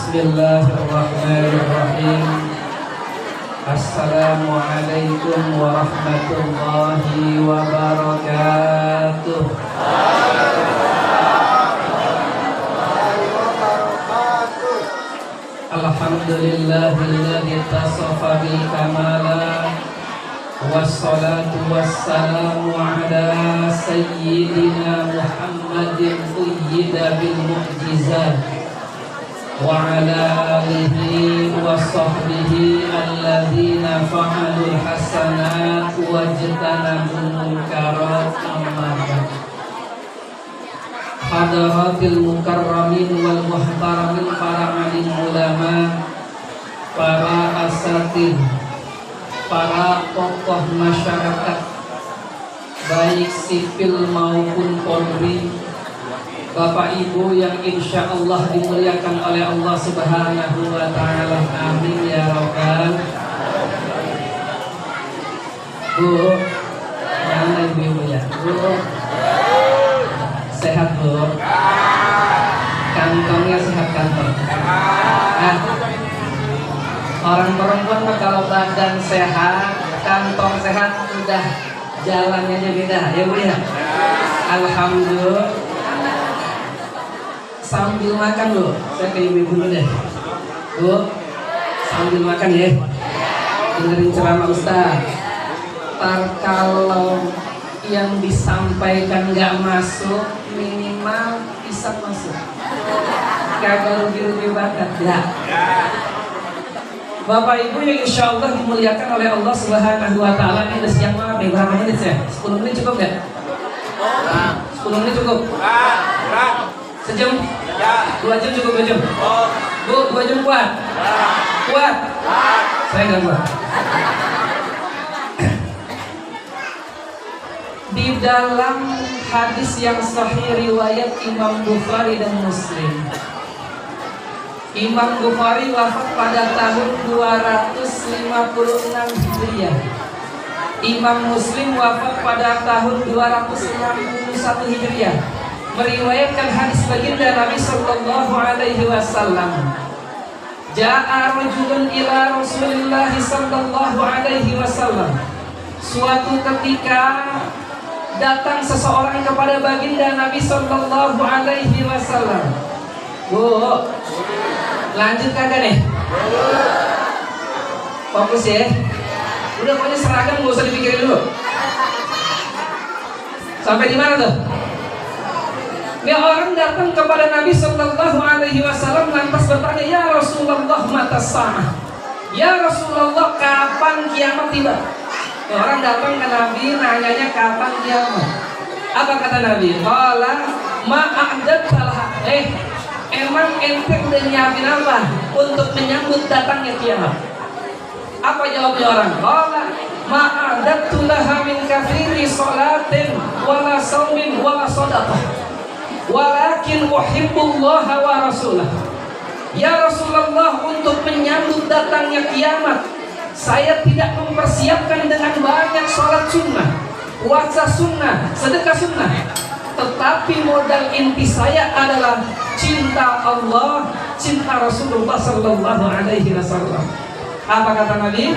Bismillahirrahmanirrahim. Assalamualaikum warahmatullahi wabarakatuh. Alhamdulillahilladzi tasafa bil kamala wassalatu wassalamu ala sayyidina Muhammadin sayyida bil mu'jizat wa ala alihi wa sahbihi alladzina fa'alul hasanat wajtanabul munkarat amma ba'd. Hadaratil mukarramin wal muhtaramin, para alim ulama, para asatid, para tokoh masyarakat baik sipil maupun polri, Bapak Ibu yang insya Allah dimuliakan oleh Allah Subhanahu wa ta'ala, amin ya rabbal. Bu, mana ibu ya? Bu, sehat Bu? Kantongnya sehat kantong? Orang perempuan mah kalau badan sehat, kantong sehat, udah jalannya aja beda ya Bu ya? Alhamdulillah. Sambil makan Bu, saya ke ibu dulu deh Bu, sambil makan ya, dengerin ceramah Ustaz. Kalau yang disampaikan nggak masuk, minimal bisa masuk. Kagak rugi-rugi banget ya. Bapak Ibu yang insya Allah dimuliakan oleh Allah Subhanahu wa ta'ala, ini udah siang banget nih. Berapa menit ya? 10 menit cukup nggak? 10 menit cukup? Sejam? 2 jam cukup? 2 jam? Bu, 2 jam kuat? Kuat? Saya nggak kuat. Di dalam hadis yang sahih riwayat Imam Bukhari dan Muslim, Imam Bukhari wafat pada tahun 256 Hijriah. Imam Muslim wafat pada tahun 261 Hijriah. Meriwayatkan hadis baginda Nabi sallallahu alaihi wasallam. Ja'a rajulun ila Rasulillah sallallahu alaihi wasallam. Suatu ketika datang seseorang kepada baginda Nabi sallallahu alaihi wasallam. Bu, lanjut kagak nih? Fokus ya. Udah pokoknya seragam gak usah dipikirin dulu. Sampai di mana tuh? Dia orang datang kepada Nabi sallallahu alaihi wasallam lantas bertanya, "Ya Rasulullah, mata sa'ah?" Ya Rasulullah, kapan kiamat tiba? Orang datang ke Nabi nanyanya kapan kiamat. Apa kata Nabi? Qala ma'adat talha. Emang ente udah nyiapin apa untuk menyambut datangnya kiamat? Apa jawabnya orang? Qala ma'adat laha min kathiri salatin wala saumin wala sadaqah walakin uhibbullaha wa rasulah. Ya Rasulullah, untuk menyambut datangnya kiamat, saya tidak mempersiapkan dengan banyak sholat sunnah, puasa sunnah, sedekah sunnah, tetapi modal inti saya adalah cinta Allah, cinta Rasulullah sallallahu alaihi wasallam. Apa kata Nabi?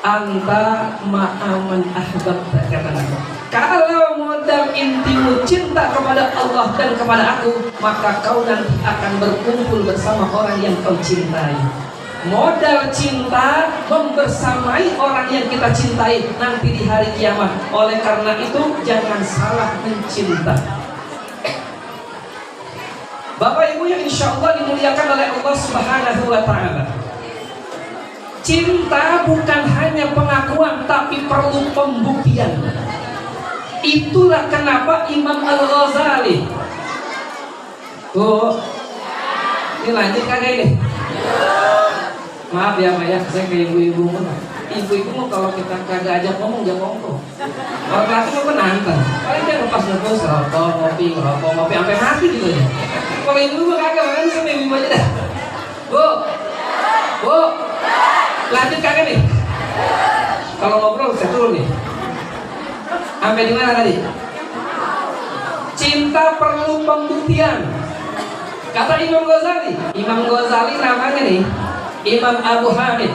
Anta ma'aman ahbabta, kata Nabi. Kalau modal intimu cinta kepada Allah dan kepada aku, maka kau nanti akan berkumpul bersama orang yang kau cintai. Modal cinta membersamai orang yang kita cintai nanti di hari kiamat. Oleh karena itu jangan salah mencinta. Bapak Ibu yang insya Allah dimuliakan oleh Allah Subhanahu wa ta'ala, cinta bukan hanya pengakuan tapi perlu pembuktian. Itulah kenapa Imam Al-Ghazali. Bu, ini lanjut kagak ini? Maaf ya Pak ya, saya ke ibu-ibu. Ibu-ibu mau kalau kita kagak ajak ngomong jangan ngomong. Orang laki mau penantang. Paling dia lepas-lepas rokok, ngopi, sampai mati gitu ya. Kalau ibu kagak, makanya sama ibu aja dah. Bu, lanjut kagak nih? Kalau ngobrol saya turun nih. Sampai di mana tadi? Cinta perlu pembuktian. Kata Imam Ghazali namanya nih Imam Abu Hamid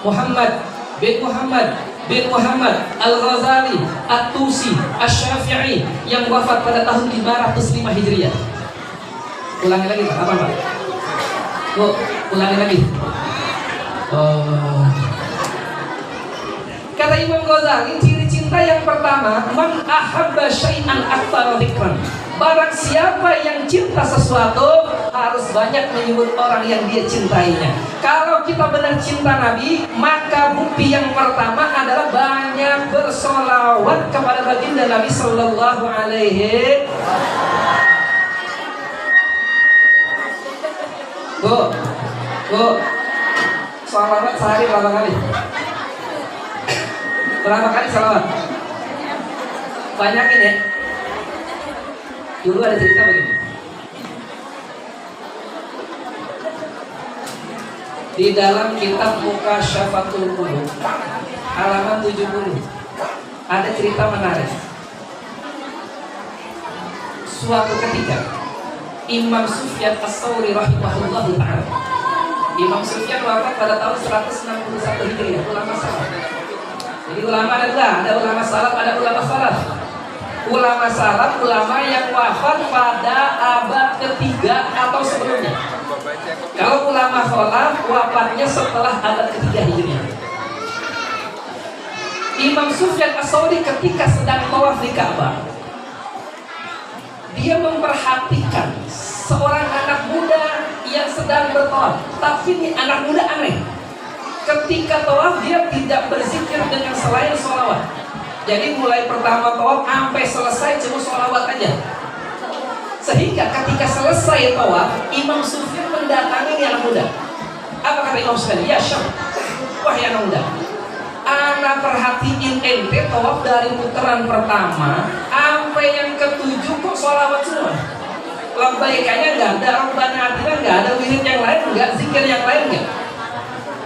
Muhammad bin Muhammad Al-Ghazali At-Tusi Asy-Syafi'i yang wafat pada tahun 505 Hijriah. Ulangi lagi Pak, apa Pak? Ulangi lagi. Kata Imam Ghazali, ciri cinta yang pertama, man ahabba syai'an aktsara dzikran. Barang siapa yang cinta sesuatu harus banyak menyebut orang yang dia cintainya. Kalau kita benar cinta Nabi, maka bukti yang pertama adalah banyak bersolawat kepada baginda Nabi Sallallahu Alaihi. Bu, solawat sehari berapa kali? Berapa kali solawat? Banyakin ya. Dulu ada cerita begini. Di dalam kitab Mukasyafatul Qulub halaman 70 ada cerita menarik. Suatu ketika Imam Sufyan As-Tsauri rahimahullahu ta'ala. Imam Sufyan wafat pada tahun 161 Hijriah, ulama salaf. Jadi ulama ada ulama salaf, ada ulama salaf. Ulama salaf, ulama yang wafat pada abad ketiga atau sebelumnya. Kalau ulama khalaf, wafatnya setelah abad ketiga Hijriah. Imam Sufyan As-Tsauri ketika sedang tawaf di Ka'bah, dia memperhatikan seorang anak muda yang sedang bertawaf. Tapi ini anak muda aneh. Ketika tawaf dia tidak berzikir dengan selain sholawat. Jadi mulai pertama tawaf sampai selesai cuma sholawat aja. Sehingga ketika selesai tawaf, Imam Sufyan mendatangi anak muda. Apa kata Imam Sufyan? Ya Syekh, wahai anak muda, ana perhatiin ente tawaf dari putaran pertama sampai yang ketujuh kok sholawat semua. Labbaikanya enggak ada, Rabbana atina enggak ada, wirid yang lain enggak, zikir yang lain enggak.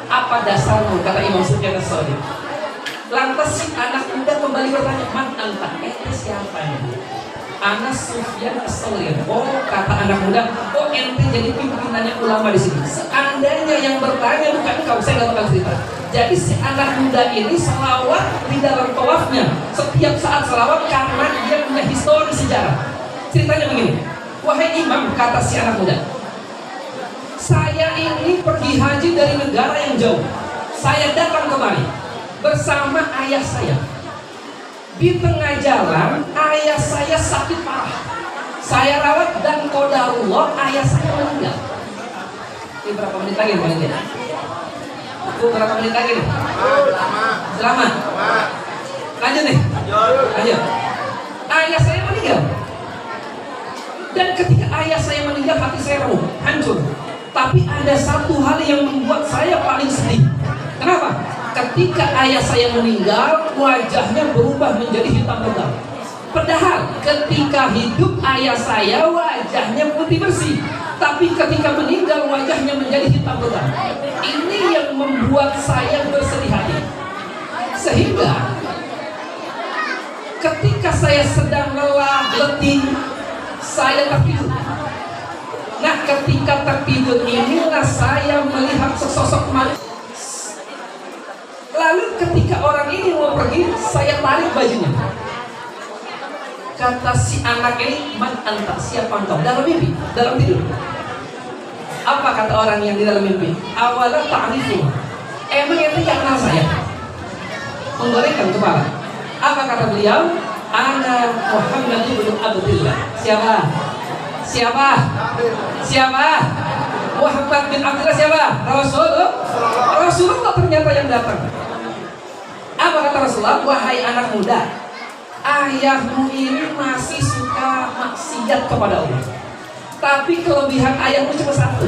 Apa dasarmu? Kata Imam Sufyan As-Tsauri. Lantas si anak muda kembali bertanya, man anta? Siapa ini? Anas Sufyan As-Tsauri. Oh, kata anak muda, oh ente jadi pimpinannya ulama di sini. Seandainya yang bertanya bukan kau, saya nggak bakal cerita. Jadi si anak muda ini selawat di dalam tawafnya. Setiap saat selawat karena dia punya histori sejarah. Ceritanya begini, wahai imam, kata si anak muda, saya ini pergi haji dari negara yang jauh. Saya datang kemari bersama ayah saya. Di tengah jalan ayah saya sakit parah. Saya rawat dan qadarullah ayah saya meninggal. Ini berapa menit lagi paling? Berapa menit lagi nih? Selama. Lanjut nih. Lanjut. Ayah saya meninggal. Dan ketika ayah saya meninggal hati saya remuk, hancur. Tapi ada satu hal yang membuat saya paling sedih. Kenapa? Ketika ayah saya meninggal, wajahnya berubah menjadi hitam pekat. Padahal ketika hidup ayah saya wajahnya putih bersih, tapi ketika meninggal wajahnya menjadi hitam pekat. Ini yang membuat saya bersedih hati. Sehingga ketika saya sedang lelah, letih, saya tertidur. Nah, ketika tertidur inilah saya melihat sesosok manusia. Lalu ketika orang ini mau pergi, saya tarik bajunya. Kata si anak ini, man anta, siapa engkau? Dalam mimpi, dalam tidur. Apa kata orang yang di dalam mimpi? Awalan ta'rifu. Emang ente gak kenal saya? Menggorengkan kepala. Apa kata beliau? Ana Muhammad ibn Abdullah. Siapa? Siapa? Siapa? Muhammad bin Abdullah siapa? Rasulullah ternyata yang datang. Apa kata Rasulullah? Wahai anak muda, ayahmu ini masih suka maksiat kepada Allah. Tapi kelebihan ayahmu cuma satu.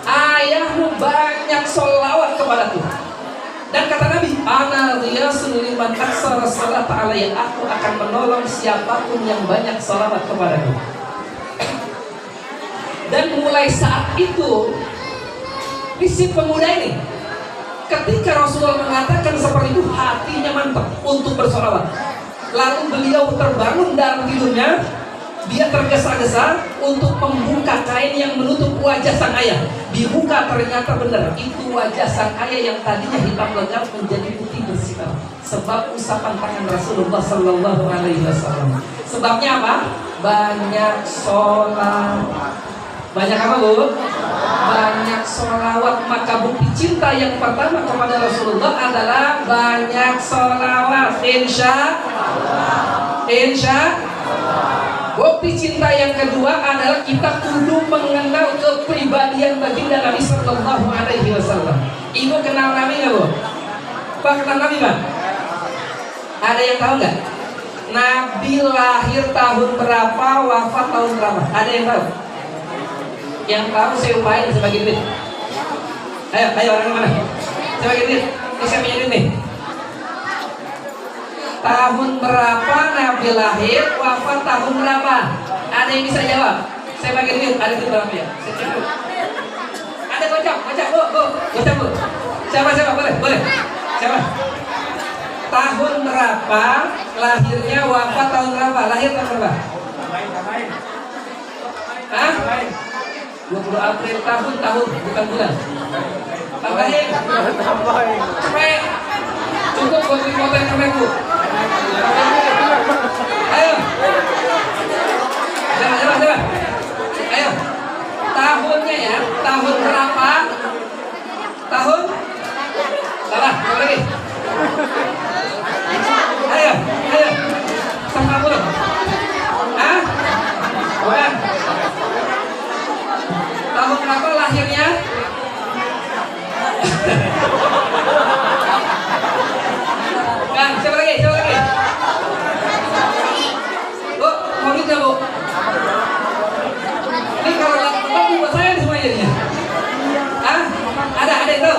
Ayahmu banyak sholawat kepada Tuhan. Dan kata Nabi, ana riyasun liman aksara salat alayya, aku akan menolong siapapun yang banyak sholawat kepadaku. Dan mulai saat itu, si pemuda ini, ketika Rasulullah mengatakan seperti itu, hatinya mantap untuk bersolawat. Lalu beliau terbangun dalam tidurnya, Dia tergesa-gesa untuk membuka kain yang menutup wajah sang ayah. Dibuka, ternyata benar itu wajah sang ayah yang tadinya hitam legam menjadi putih bersinar. Sebab usapan tangan Rasulullah Sallallahu Alaihi Wasallam. Sebabnya apa? Banyak sholat. Banyak apa, Bu? Banyak sholawat. Maka bukti cinta yang pertama kepada Rasulullah adalah banyak sholawat. Insya Bukti cinta yang kedua adalah kita kudu mengenal kepribadian baginda Nabi Sallallahu Alaihi Wasallam. Ibu kenal Nabi nggak, Bu? Pak kenal Nabi, Pak? Ada yang tahu nggak? Nabi lahir tahun berapa, wafat tahun berapa? Ada yang tahu? Yang tahu saya upayain sebagai duit. Ayo orang mana? Sebagai duit. Bisa punya duit nih. Tahun berapa Nabi lahir, wafat tahun berapa? Ada yang bisa jawab? Saya bagi duit. Ada duit berapa ya? Ada gocap, Bu. Gocap, Bu. Siapa? Boleh. Siapa? Tahun berapa lahirnya, wafat tahun berapa? Lahir tahun berapa? Hah? 20 April tahun bukan bulan. Tambahin. Cepet. Cukup buat foto yang keren, Bu. Ayo. Jangan. Ayo. Tahunnya ya. Tahun berapa? Tahun? Salah. Coba lagi. Ayo. Sama Bu. Hah? Bukan. Tahun berapa lahirnya? Kan, siapa lagi? Bu, mau duit gak, Bu? Ini kalau nggak buat saya nih semuanya jadinya. Hah? Ada yang tahu?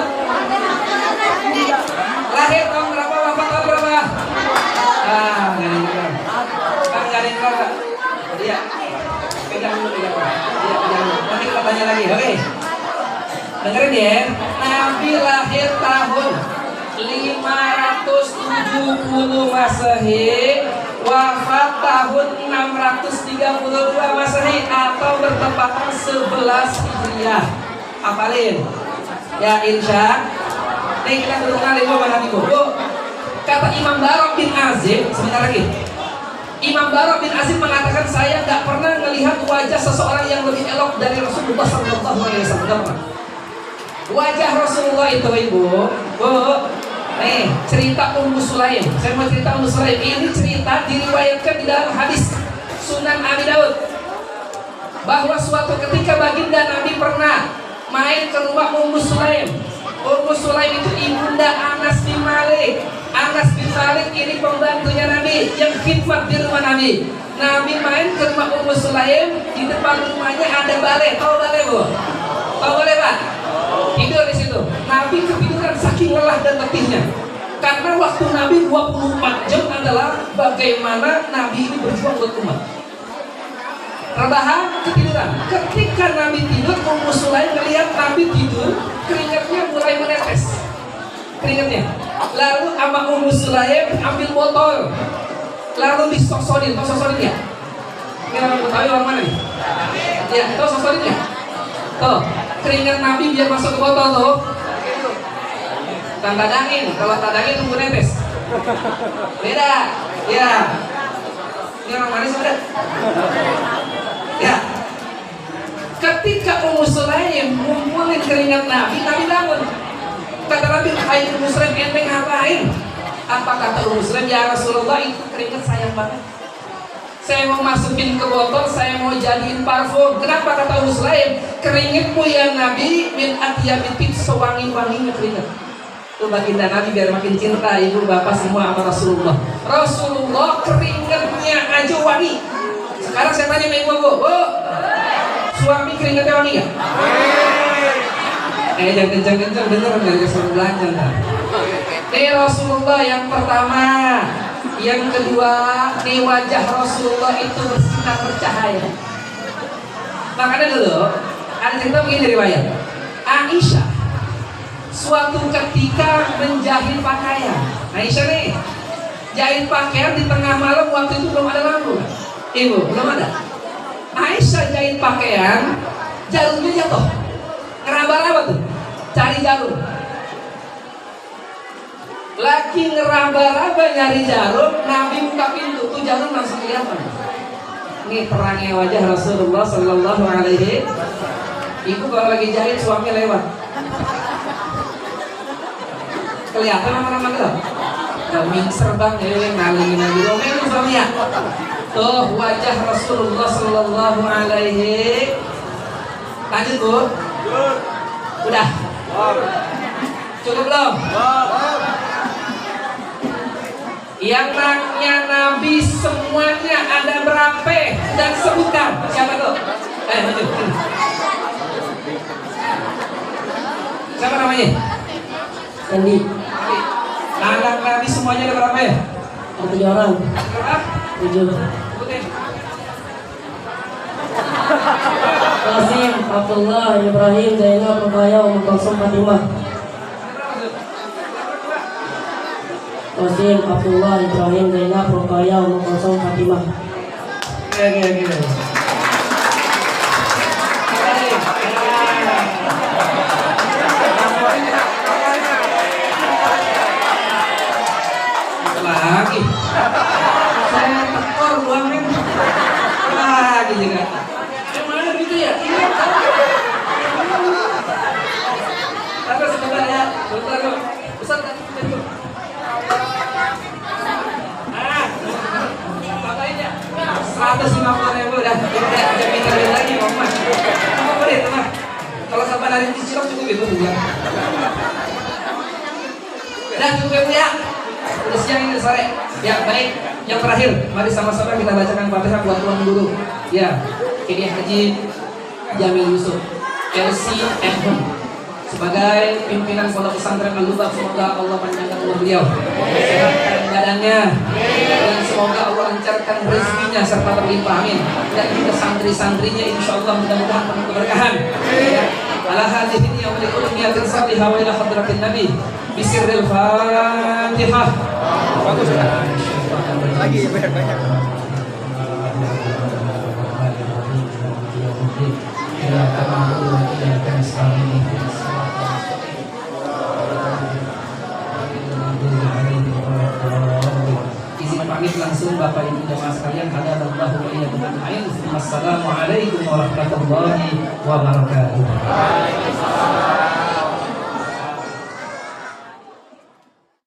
Lahir tahun berapa, wafat tahun berapa? Nggak ada yang tahu, Kak. Iya. Pegang dulu. Iya, nanti kita tanya lagi, oke? Dengerin ya, Nabi lahir tahun 570 Masehi, wafat tahun 632 Masehi, atau bertepatan 11 Hijriah. Hafalin ya, insya. Nih kita dulu kenalin Nabi, Bu. Kata Imam Barok bin Azib, sebentar lagi. Imam Barok bin Azib mengatakan, saya nggak pernah melihat wajah seseorang yang lebih elok dari Rasulullah Sallallahu Alaihi Wasallam. Wajah Rasulullah itu, Ibu. Bu, nih cerita Ummu Sulaim. Saya mau cerita Ummu Sulaim. Ini cerita diriwayatkan di dalam hadis Sunan Abi Daud, bahwa suatu ketika baginda Nabi pernah main ke rumah Ummu Sulaim. Ummu Sulaim itu ibunda Anas bin Malik. Anas bin Malik ini pembantunya Nabi yang khidmat di rumah Nabi. Nabi main ke rumah Ummu Sulaim. Di depan rumahnya ada balai. Tahu balai, Bu? Tahu balai, Pak? Tidur di situ. Nabi ketiduran saking lelah dan letihnya. Karena waktu Nabi 24 jam adalah bagaimana Nabi ini berjuang buat umat. Rebahan, ketiduran. Ketika Nabi tidur, Ummu Sulaim melihat Nabi tidur, keringatnya mulai menetes. Keringatnya. Lalu sama Ummu Sulaim ambil botol, lalu disosorin. Tahu sosorin ya? Ini orang tahu orang mana nih? Ya, tahu sosorin ya? Tuh, keringat Nabi biar masuk ke botol tuh. Tanpa dangin, kalau tadangin tunggu netes. Beda, ya. Ini orang manis udah. Ya. Ketika Ummu Sulaim ngumpulin keringat Nabi bangun. Kata Nabi, hai Ummu Sulaim, ente ngapain? Apa kata Ummu Sulaim? Ya Rasulullah, itu keringat sayang banget. Saya mau masukin ke botol, saya mau jadiin parfum. Kenapa kata Ummu Sulaim? Keringatmu ya Nabi, min atyabitit, sewangi-wanginya keringat. Itu baginda Nabi biar makin cinta ibu bapak semua sama Rasulullah. Rasulullah keringatnya aja wangi. Sekarang saya tanya sama ibu, Bu, suami keringatnya wangi gak? Jangan kencang-kencang, bener dari sebelahnya. Ini Rasulullah yang pertama. Yang kedua, nih wajah Rasulullah itu bersinar bercahaya. Makanya dulu ada cerita begini riwayat. Aisyah suatu ketika menjahit pakaian. Aisyah nih jahit pakaian di tengah malam, waktu itu belum ada lampu. Ibu, belum ada. Aisyah jahit pakaian, jarumnya jatuh. Ngeraba-raba tuh, cari jarum. Lagi ngeraba-raba nyari jarum, Nabi buka pintu, tuh jarum langsung kelihatan. Ini terangnya wajah Rasulullah Sallallahu Alaihi. Ibu kalau lagi jahit suami lewat, kelihatan nama-nama gitu. Gaming serbang ngalingin lagi Romeo suami ya. Tuh wajah Rasulullah Sallallahu Alaihi. Lanjut Bu. Udah. Cukup belum? Yang naknya Nabi semuanya ada berapa? Dan sebutkan siapa tuh? Maju. Siapa namanya? Andi. Anak Nabi semuanya ada berapa ya? Ada 7 orang. Berapa? 7. Sebutin. Qasim, Abdullah, Ibrahim, Zainab, Ruqayyah, Ummu Kulsum, Fatimah. Qasim, Abdullah, Ibrahim, Zainab, Ruqayyah, Ummu Kulsum, Fatimah. Gila. Lagi saya tekor buangin lagi juga. Gimana gitu ya? Terus sebentar ya, sebentar dulu. Ustaz kan dulu. Pakai aja. 150.000 dah. Kita bicara lagi, Mas. Apa boleh, teman? Kalau sampai hari di Cilok cukup itu bulan. Dah cukup ya. Udah siang ini sore. Ya baik. Yang terakhir, mari sama-sama kita bacakan Fatihah buat tuan guru. Ya, ini Haji Jamil Yusuf LCM sebagai pimpinan pondok pesantren Al-Lubab. Semoga Allah panjangkan umur beliau, sehatkan badannya, dan semoga Allah lancarkan rezekinya serta terlimpah, amin. Dan juga santri-santrinya insya Allah mudah-mudahan penuh keberkahan. Ala hadirin yang berikut niatin salihah wa ila hadratin Nabi bisirril Fatihah. Bagus kan? Lagi banyak. Izin pamit langsung Bapak Ibu jamaah sekalian. Hadanallahu wa iyyakum ajmain. Wassalamualaikum warahmatullahi wabarakatuh.